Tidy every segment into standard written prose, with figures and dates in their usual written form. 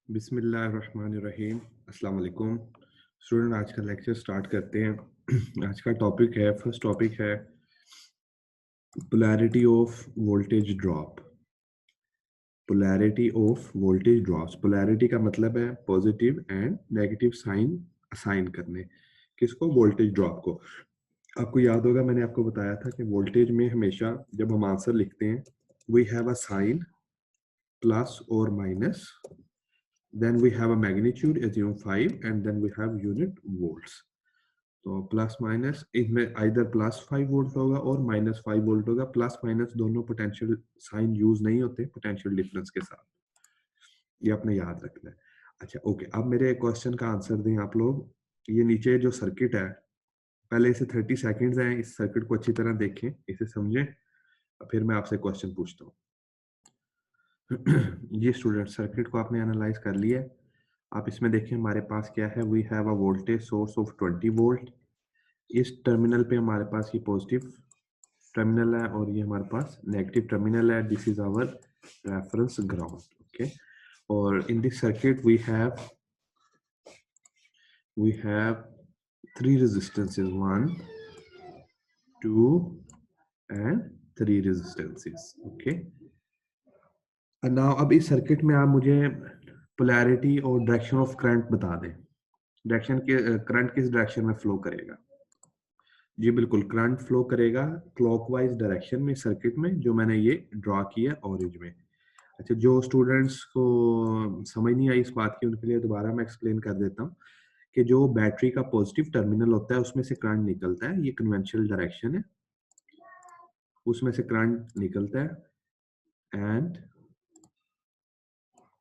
बिस्मिल्लाहिर्रहमानिर्रहीम। अस्सलाम वालेकुम स्टूडेंट, आज का लेक्चर स्टार्ट करते हैं। आज का टॉपिक है, फर्स्ट टॉपिक है polarity of voltage drop. Polarity of voltage drops. Polarity का मतलब है positive and negative sign assign करने। किसको? वोल्टेज ड्रॉप को। आपको याद होगा मैंने आपको बताया था कि वोल्टेज में हमेशा जब हम आंसर लिखते हैं we have a sign plus और minus, then we have a magnitude, assume 5, and then we have unit volts. तो प्लस माइनस इसमें आइदर +5 वोल्ट होगा और -5 वोल्ट होगा। प्लस माइनस दोनों पोटेंशियल साइन यूज नहीं होते पोटेंशियल डिफरेंस के साथ, ये आपने याद रखना है। अच्छा ओके, अब मेरे क्वेश्चन का आंसर दें आप लोग। ये नीचे जो सर्किट है, पहले इसे 30 सेकेंड्स हैं, इस सर्किट को अच्छी तरह देखें, इसे समझें, फिर मैं आपसे क्वेश्चन पूछता हूँ। ये स्टूडेंट सर्किट को आपने एनालाइज कर लिया है। आप इसमें देखें हमारे पास क्या है, we have a voltage source of 20 volt. इस टर्मिनल पे हमारे पास ये पॉजिटिव टर्मिनल है और ये हमारे पास नेगेटिव टर्मिनल है। This is our reference ground. Okay, और in this circuit we have 3 resistances, 1 2 and 3 resistances. Okay, now अब इस सर्किट में आप मुझे पोलैरिटी और डायरेक्शन ऑफ करंट बता दें। डायरेक्शन के करंट किस डायरेक्शन में फ्लो करेगा? जी बिल्कुल, करंट फ्लो करेगा क्लॉकवाइज डायरेक्शन में सर्किट में, जो मैंने ये ड्रॉ किया ऑरेंज में। अच्छा, जो स्टूडेंट्स को समझ नहीं आई इस बात की, उनके लिए दोबारा मैं एक्सप्लेन कर देता हूँ कि जो बैटरी का पॉजिटिव टर्मिनल होता है उसमें से करंट निकलता है, ये कन्वेंशनल डायरेक्शन है, उसमें से करंट निकलता है एंड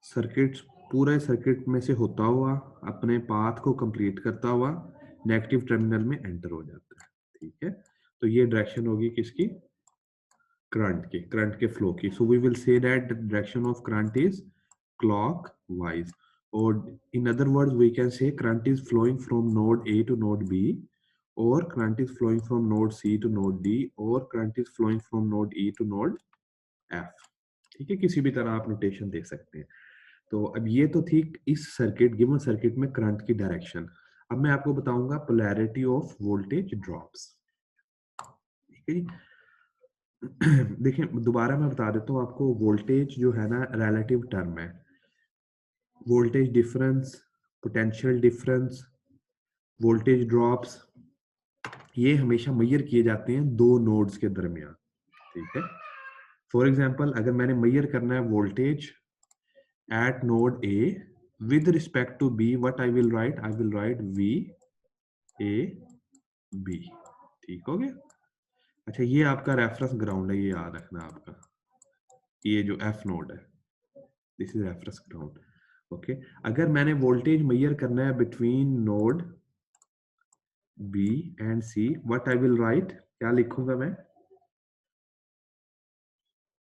सर्किट, पूरे सर्किट में से होता हुआ अपने पाथ को कंप्लीट करता हुआ नेगेटिव टर्मिनल में एंटर हो जाता है। ठीक है, तो ये डायरेक्शन होगी किसकी? करंट के फ्लो की। So we will say that the direction of current is clockwise, और in other words we can say current is flowing from node A to node B, और current is flowing from node C to node D, और current is flowing from node E to node F. ठीक है, किसी भी तरह आप notation दे सकते हैं। तो अब ये तो थी इस सर्किट, गिवन सर्किट में करंट की डायरेक्शन। अब मैं आपको बताऊंगा पोलैरिटी ऑफ वोल्टेज ड्रॉप्स। ठीक है जी। देखिए दोबारा मैं बता देता हूँ आपको, वोल्टेज जो है ना रिलेटिव टर्म है। Voltage difference, potential difference, voltage drops, ये हमेशा मेजर किए जाते हैं दो नोड्स के दरमियान। ठीक है, फॉर एग्जांपल अगर मैंने मेजर करना है voltage at node A with respect to B, what I will write? I will write V A B। ठीक हो गया? अच्छा, ये आपका रेफरेंस ग्राउंड है, ये याद रखना आपका, ये जो F नोड है, this is reference ground. Okay, अगर मैंने वोल्टेज मेजर करना है between node B and C, what I will write? क्या लिखूंगा मैं?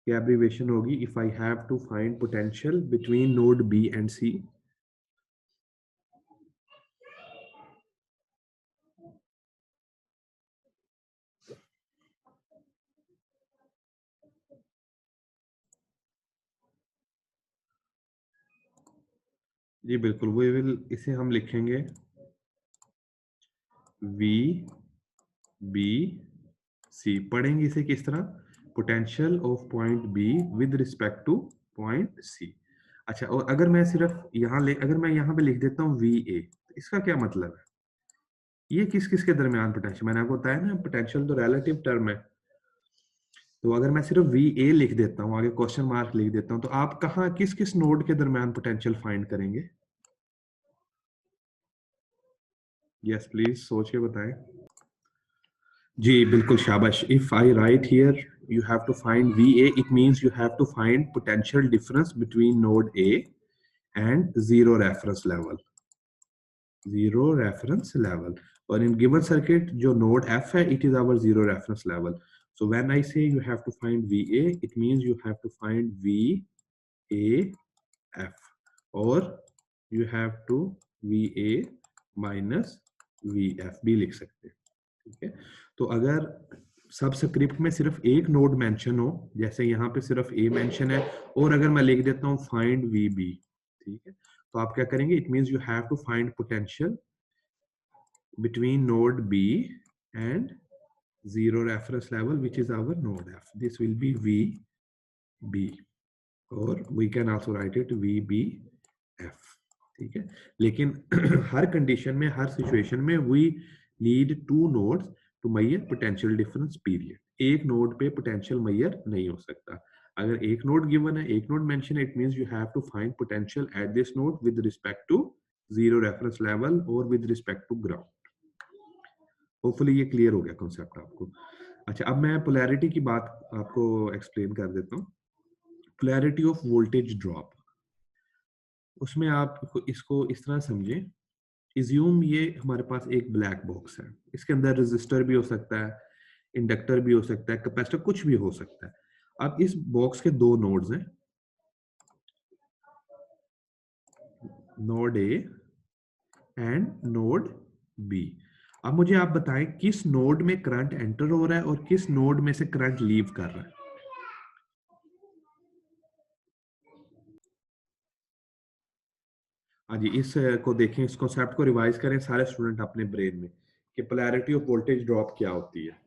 क्या एब्रिविएशन होगी if I have to find potential between node B and C? जी बिल्कुल, वो विल, इसे हम लिखेंगे V B C। पढ़ेंगे इसे किस तरह? Potential of point B with respect two point C। अच्छा, और अगर मैं सिर्फ अगर मैं यहाँ पे लिख देता हूँ VA, इसका क्या मतलब है? ये किस किस के दरमियान पोटेंशियल? मैंने आपको बताया ना, पोटेंशियल तो रिलेटिव टर्म है। तो अगर मैं सिर्फ VA लिख देता हूँ, आगे क्वेश्चन मार्क लिख देता हूँ, तो आप कहाँ किस किस नोड के दरमियान पोटेंशियल फाइंड करेंगे? यस प्लीज, सोच के बताएं। जी बिल्कुल, शाबाश। If I right here you have to find VA, it means you have to find potential difference between node A and zero reference level, और in given circuit जो node F है, it is our zero reference level. So when I say you have to find VA, it means you have to find VAF, or you have to VA minus VF भी लिख सकते हैं। ठीक है, तो अगर सब स्क्रिप्ट में सिर्फ एक नोड मेंशन हो, जैसे यहाँ पे सिर्फ A मेंशन है, और अगर मैं लिख देता हूँ फाइंड VB, ठीक है, तो आप क्या करेंगे, it means you have to find potential between node B and zero reference level, which is our node F. This will be VB, or we can also write it VBF. ठीक है, लेकिन हर कंडीशन में, हर situation में we need two nodes to measure potential difference period. एक node पे potential measure नहीं हो सकता. अगर एक नोड गिवन है, एक नोड मेंशन है, it means you have to find potential at this node with respect to zero reference level और with respect to ground. Hopefully ये क्लियर हो गया कॉन्सेप्ट आपको. अच्छा, अब मैं पोलैरिटी की बात आपको एक्सप्लेन कर देता हूँ. पोलैरिटी ऑफ वोल्टेज ड्रॉप, उसमें आप इसको इस तरह समझें. इज्यूम ये हमारे पास एक ब्लैक बॉक्स है, इसके अंदर रेजिस्टर भी हो सकता है, इंडक्टर भी हो सकता है, कैपेसिटर, कुछ भी हो सकता है. अब इस बॉक्स के दो नोड्स हैं, node A and node B. अब मुझे आप बताएं किस नोड में करंट एंटर हो रहा है और किस नोड में से करंट लीव कर रहा है. हाँ जी, इस को देखें, इस कॉन्सेप्ट को रिवाइज करें सारे स्टूडेंट अपने ब्रेन में कि पोलैरिटी ऑफ वोल्टेज ड्रॉप क्या होती है.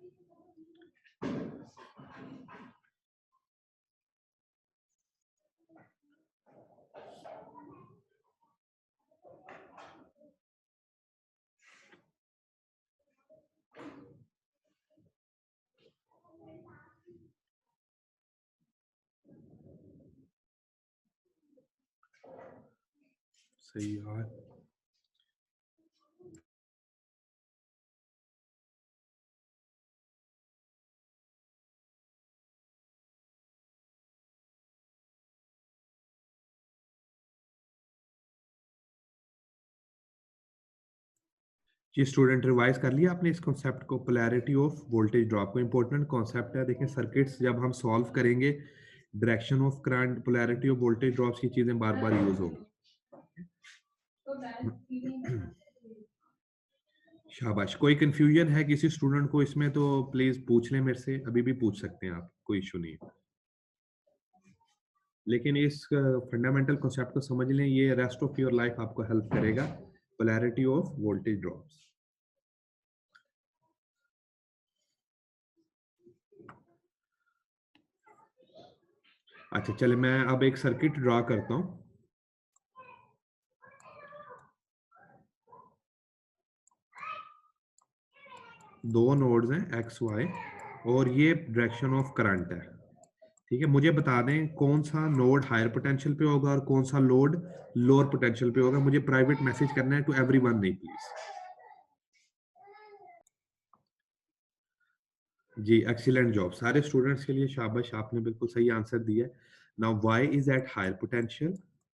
सही यार. जी स्टूडेंट, रिवाइज कर लिया आपने इस कॉन्सेप्ट को, पोलैरिटी ऑफ वोल्टेज ड्रॉप को. इंपॉर्टेंट कॉन्सेप्ट है. देखें सर्किट्स जब हम सॉल्व करेंगे, direction of current, polarity of voltage drops की चीजें बार बार यूज होगी. शाबाश. कोई कंफ्यूजन है किसी स्टूडेंट को इसमें तो प्लीज पूछ लें मेरे से, अभी भी पूछ सकते हैं आप, कोई इशू नहीं. लेकिन इस फंडामेंटल कॉन्सेप्ट को समझ लें, ये रेस्ट ऑफ योर लाइफ आपको हेल्प करेगा. Polarity of voltage drops. अच्छा चले, मैं अब एक सर्किट ड्रा करता हूं. दो नोड्स हैं एक्स वाई, और ये डायरेक्शन ऑफ करंट है. ठीक है, मुझे बता दें कौन सा नोड हायर पोटेंशियल पे होगा और कौन सा लोड लोअर पोटेंशियल पे होगा. मुझे प्राइवेट मैसेज करना है टू एवरीवन, नहीं प्लीज. जी एक्सीलेंट जॉब सारे स्टूडेंट्स के लिए, शाबाश, आपने बिल्कुल सही आंसर दिया. Now y is at higher potential,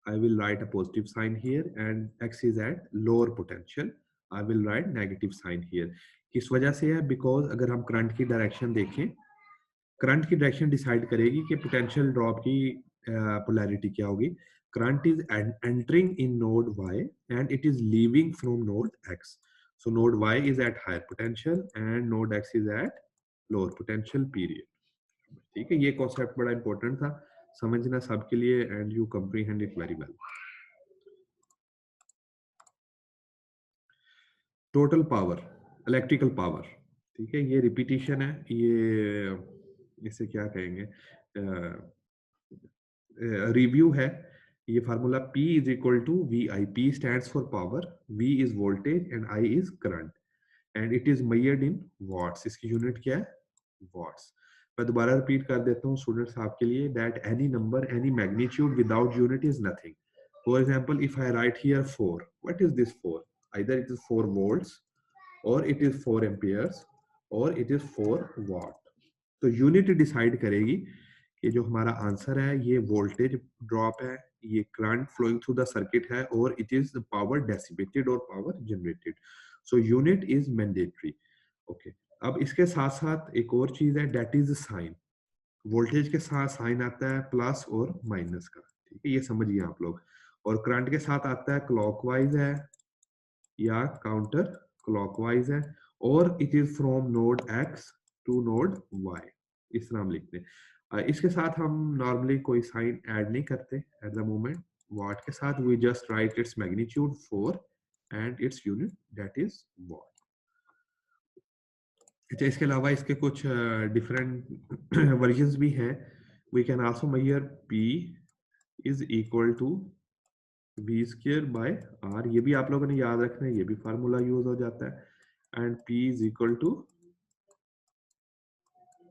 I will write a positive sign here, and x is at lower potential, I will write negative sign here. किस वजह से है? बिकॉज अगर हम करंट की डायरेक्शन देखें, करंट की डायरेक्शन डिसाइड करेगी कि पोटेंशियल ड्रॉप की पोलैरिटी क्या होगी. Current is entering in node y and it is leaving from node x. So node y is at higher potential and node x is at lower potential period. ठीक है, ये concept बड़ा important था समझना सबके लिए, and you comprehend it very well. Total power, electrical power. ठीक है, ये रिपीटिशन है, ये इसे क्या कहेंगे, रिव्यू है. ये formula P is equal to V I. P stands for power, V is voltage and I is current, and it is measured in watts. इसकी यूनिट क्या है? वॉट्स. मैं दोबारा रिपीट कर देता हूँ स्टूडेंट्स आपके लिए, that any number, any magnitude without unit is nothing. For example, if I right here 4, what is this 4? Either it is 4 volts, और इट इज 4 amperes, और इट इज 4 watt. तो यूनिट डिसाइड करेगी कि जो हमारा answer है ये voltage drop है, ये current flowing through the circuit है, और इट इज पावर डेसिपेटेड और power generated. So unit is mandatory. Okay, अब इसके साथ साथ एक और चीज है, दैट इज साइन. वोल्टेज के साथ साइन आता है प्लस और माइनस का. ठीक है, ये समझिए आप लोग. और करंट के साथ आता है क्लॉकवाइज है या काउंटर क्लॉकवाइज है, और it is from node X to node Y. इस तरह हम लिखते हैं. इसके साथ हम नॉर्मली कोई साइन ऐड नहीं करते एट द मोमेंट. watt के साथ we just write its magnitude 4 and its unit that is watt. अच्छा, इसके अलावा इसके कुछ डिफरेंट वर्जन्स भी हैं. We can also measure P is equal to V square by R. ये भी आप लोगों ने याद रखना है, ये भी फार्मूला यूज हो जाता है. And P is equal to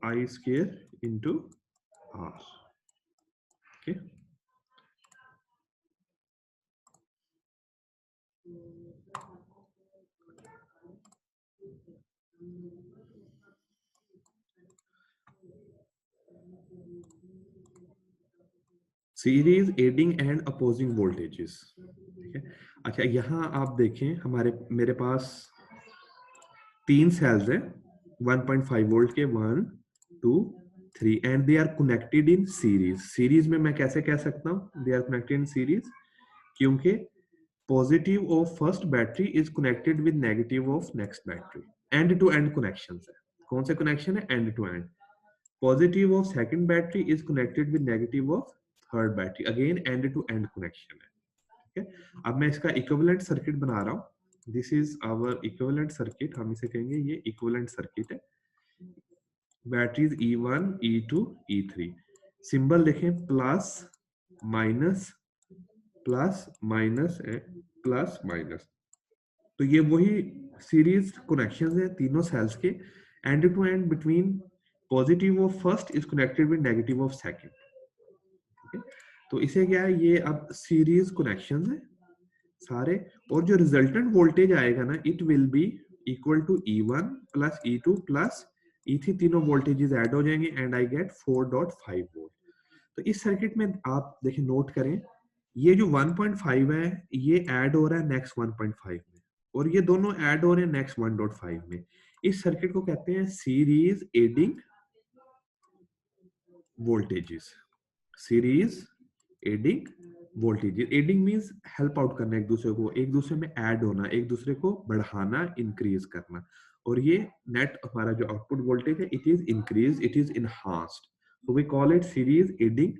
I square into R. Okay. Series adding and opposing voltages. ठीक है. अच्छा, यहाँ आप देखें मेरे पास 3 सेल्स हैं 1.5 वोल्ट के, 1 2 3 and they are connected in series. Series में मैं कैसे कह सकता हूँ they are connected in series? क्योंकि positive of first battery is connected with negative of next battery. End to end connection है. कौन से कनेक्शन है? End to end. Positive of second battery is connected with negative of third battery. Again end to end connection है. ठीक है. अब मैं इसका इक्विवेलेंट सर्किट बना रहा हूं. This is our equivalent circuit. हम इसे कहेंगे ये इक्विवेलेंट सर्किट है. Batteries E1 E2 E3. Symbol देखें plus minus plus minus plus minus. तो ये वही सीरीज कनेक्शंस है तीनों सेल्स के. End to end between positive of first is connected with negative of second. तो इसे क्या है, ये अब सीरीज कनेक्शंस है सारे. और जो रिजल्टेंट वोल्टेज आएगा ना, it will be equal to E1 plus E2 plus E3. तीनों वोल्टेजेस ऐड हो जाएंगे एंड आई गेट 4.5 वोल्ट. तो इस सर्किट में आप देखिए, नोट करें, ये जो 1.5 है ये ऐड हो रहा है नेक्स्ट 1.5 में, और ये दोनों ऐड हो रहे हैं नेक्स्ट 1.5 में. इस सर्किट को कहते हैं series adding voltages. Series adding voltages. Adding means help out करना, एक दूसरे को, एक दूसरे में ऐड होना, एक दूसरे को बढ़ाना, इंक्रीज करना. और ये नेट हमारा जो आउटपुट वोल्टेज है, it is increase, it is enhanced. So we call it series adding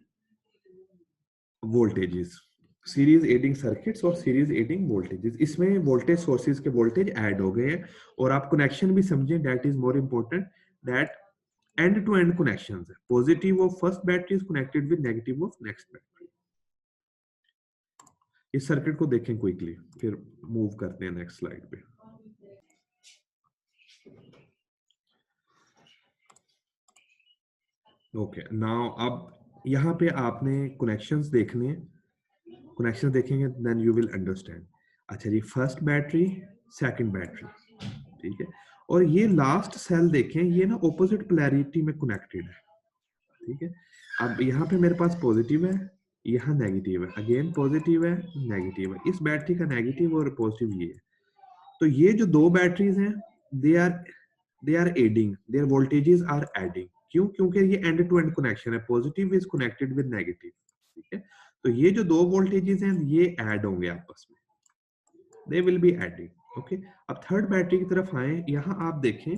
voltages. Series adding circuits और सीरीज एडिंग वोल्टेजेस. इसमें वोल्टेज सोर्सेज के वोल्टेज ऐड हो गए हैं. और आप कनेक्शन भी समझें, that is more important, that end to end connections है. Positive of first battery is connected with negative of next battery. इस सर्किट को देखें क्विकली, फिर मूव करते हैं नेक्स्ट स्लाइड पे. ओके, नाउ अब यहाँ पे आपने कनेक्शंस देखने हैं. कनेक्शन देखेंगे देन यू विल अंडरस्टैंड. अच्छा जी, फर्स्ट बैटरी, सेकंड बैटरी. ठीक है. और ये लास्ट सेल देखें, ये ना ऑपोजिट पोलैरिटी में कनेक्टेड है. ठीक है. अब यहाँ पे मेरे पास पॉजिटिव है, यहाँ नेगेटिव है. अगेन पॉजिटिव है, नेगेटिव है. इस बैटरी का नेगेटिव और पॉजिटिव ये है. तो ये जो दो बैटरीज हैं, they are adding, their voltages are adding. क्यों? क्योंकि ये एंड टू एंड कनेक्शन है. Positive is connected with negative. ठीक है. तो ये जो दो वोल्टेजेस हैं ये ऐड होंगे आपस में, they will be adding. Okay. अब थर्ड बैटरी की तरफ आए. यहां आप देखें,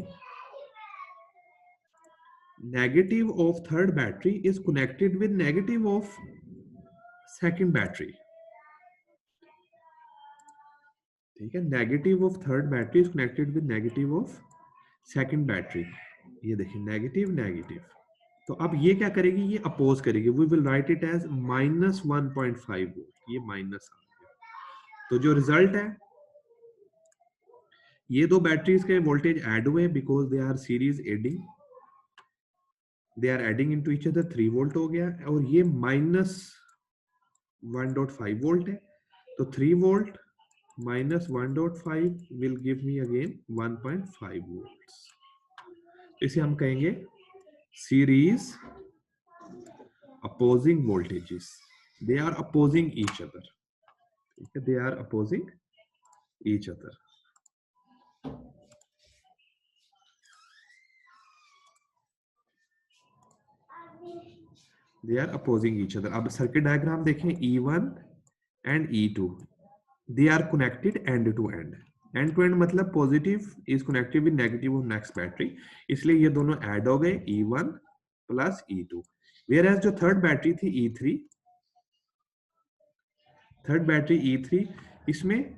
negative of third battery is connected with negative of second battery. ठीक है. Negative of third battery is connected with negative of second battery. ये देखिए, नेगेटिव नेगेटिव. तो अब ये क्या करेगी, ये अपोज करेगी. We will write it as -1.5 volt. ये माइनस आ गया. तो जो रिजल्ट है, ये दो बैटरीज के वोल्टेज ऐड हुए because they are series adding, they are adding into each other. 3 volt हो गया. और ये -1.5 वोल्ट है. तो 3 volt minus 1.5 will give me again 1.5 volts. इसे हम कहेंगे series opposing voltages. They are opposing each other. They are opposing each other. They are opposing each other. अब सर्किट डायग्राम देखें. E1 and E2 they are connected end to end. End to end मतलब positive is connected with negative of next battery. इसलिए ये दोनों add हो गए, E1 plus E2. Whereas जो third battery थी E3, थर्ड बैटरी E3, इसमें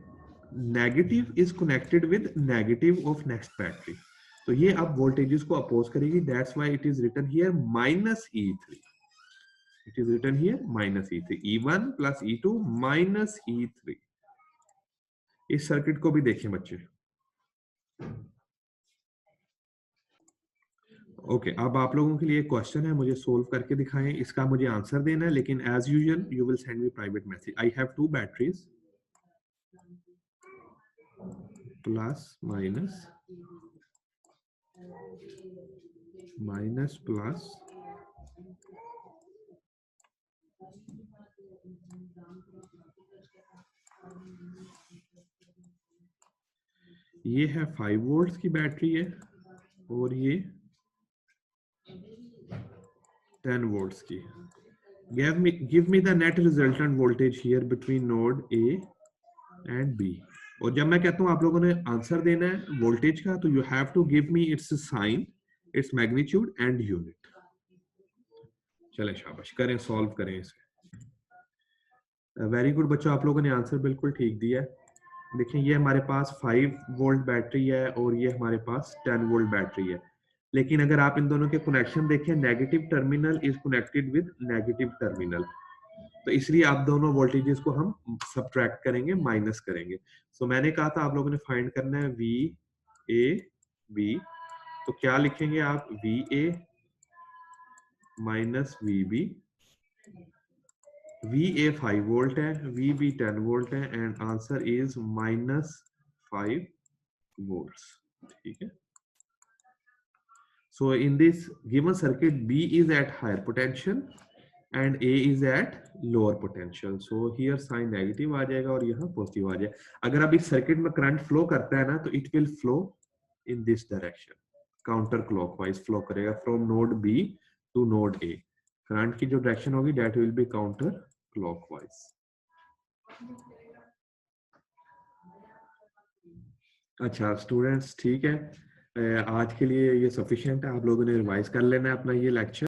negative is connected with negative of next battery, तो ये अब वोल्टेजेस को अपोज करेगी, that's why it is written here minus E3, it is written here minus E3, E1 plus E2 minus E3। इस circuit को भी देखें बच्चे। ओके अब आप लोगों के लिए क्वेश्चन है, मुझे सोल्व करके दिखाएं, इसका मुझे आंसर देना है, लेकिन as usual you will send me private message. I have two batteries plus minus minus plus, ये है 5 वोल्ट्स की बैटरी है और ये 10 volts की। give me the net resultant voltage here between node A and B। और जब मैं कहता हूं आप लोगों ने आंसर देना है वोल्टेज का, तो you have to give me its sign, its magnitude and unit. चले शाबाश, करें सॉल्व करें इसे। वेरी गुड बच्चों, आप लोगों ने आंसर बिल्कुल ठीक दिया है। देखिए ये हमारे पास 5 वोल्ट बैटरी है और ये हमारे पास 10 वोल्ट बैटरी है, लेकिन अगर आप इन दोनों के कनेक्शन देखें, negative terminal is connected with negative terminal, तो इसलिए आप दोनों वोल्टेजेस को हम सब्ट्रैक्ट करेंगे, माइनस करेंगे। सो मैंने कहा था आप लोगों ने फाइंड करना है वी ए बी, तो क्या लिखेंगे आप, V A minus V B, V A 5 volt है, वी बी 10 वोल्ट है, and answer is minus 5 volts। ठीक है, so in this given circuit B is at higher potential and A is at lower potential, so here sign negative आ जाएगा और यहाँ positive आ जाएगा। अगर अब इस सर्किट में करंट फ्लो करता है ना, तो it will flow in this direction, counter clockwise flow करेगा from node B to node A। Current की जो डायरेक्शन होगी that will be counter clockwise. अच्छा स्टूडेंट्स, ठीक है, आज के लिए ये सफिशिएंट है, आप लोगों ने रिवाइज कर लेना है अपना ये लेक्चर।